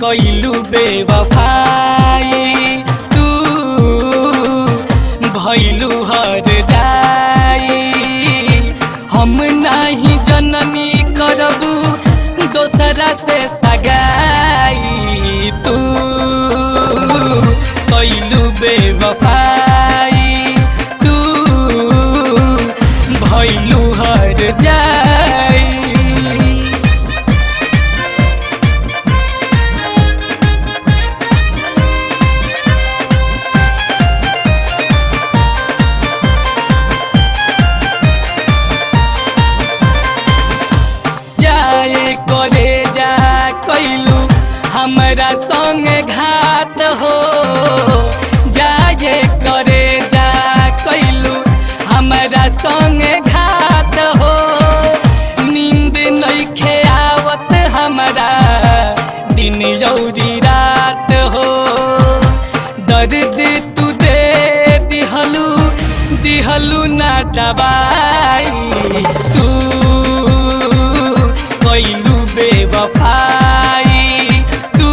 कइलू बेवफाई तू भइलू हर जाई। हम नहीं जननी करबू दोसरा से सगाई तू कइलू बेवफाई तू भइलू हर जाई। करे जा कइलू हमरा संग घात हो, जाए करे जा कइलू हमरा संग घात हो। नींद नइखे आवत हमरा दिन रौरी रात हो। दर्द तू दे दिहलू ना दवाई तू कइलू बेवफाई तू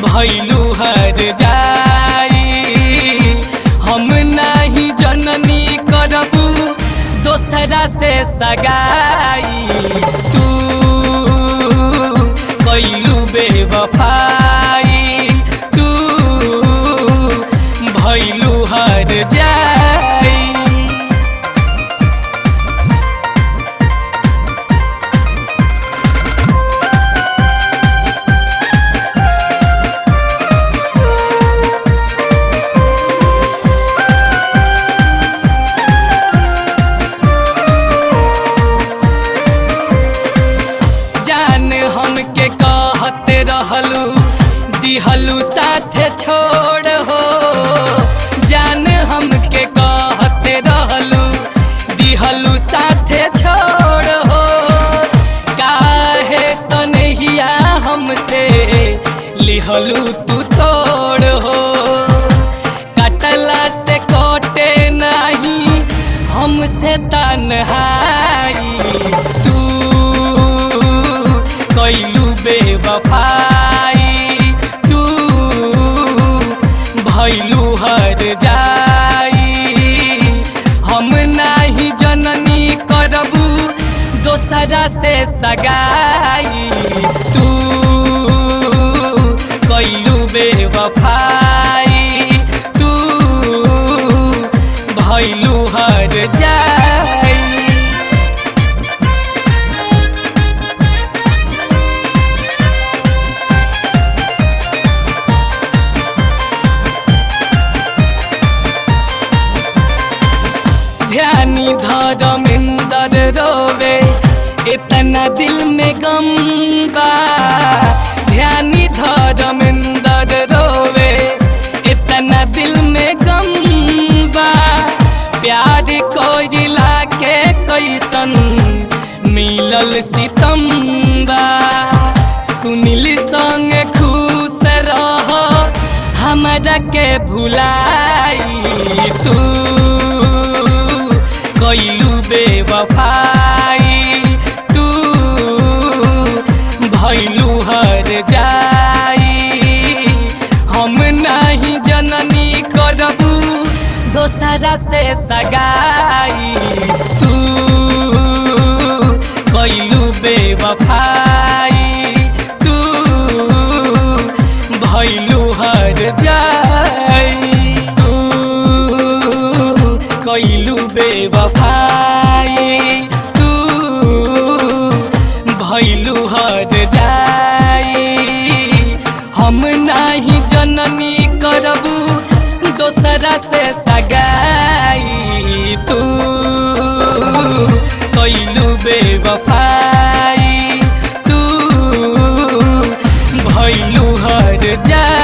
भइलू हर जाई। हम नहीं जननी करबू दोसरा से सगाई तू कइलू बेवफाई तू भइलू हर जाई। हमके कहते रहलू दिहलू साथे छोड़ हो। जान हमके कहते रहलू दिहलू साथे छोड़ हो। काहे सनहिया हमसे लिहलू तू तोड़ हो। कटला से कोटे नहीं हमसे तन्हाई तू कइलू बेवफाई तू भइलू हर जाई। हम नहीं जननी करबू दोसरा से सगाई तू कइलू बेवफाई तू भइलू हर जाई। ध्यानी धर्मेंद्र रोवे इतना दिल में गम बा। ध्यानी धर्मेंद्र रोवे इतना दिल में गम बा। प्यार कोइला के कैसन मिलल सितम बा। सुनिल संग खुश रह हमरा के भुलाई तू कइलू बेवफाई तू भइलू हर जाई। हम नहीं जननी करबू दोसरा से सगाई तू कइलू बेवफाई तू भइलू हर जाई। कइलू बेवफाई तू भइलू हर जाई। हम नहीं जननी करबू दोसरा से सगाई तू कइलू बेवफाई तू भइलू हर जाई।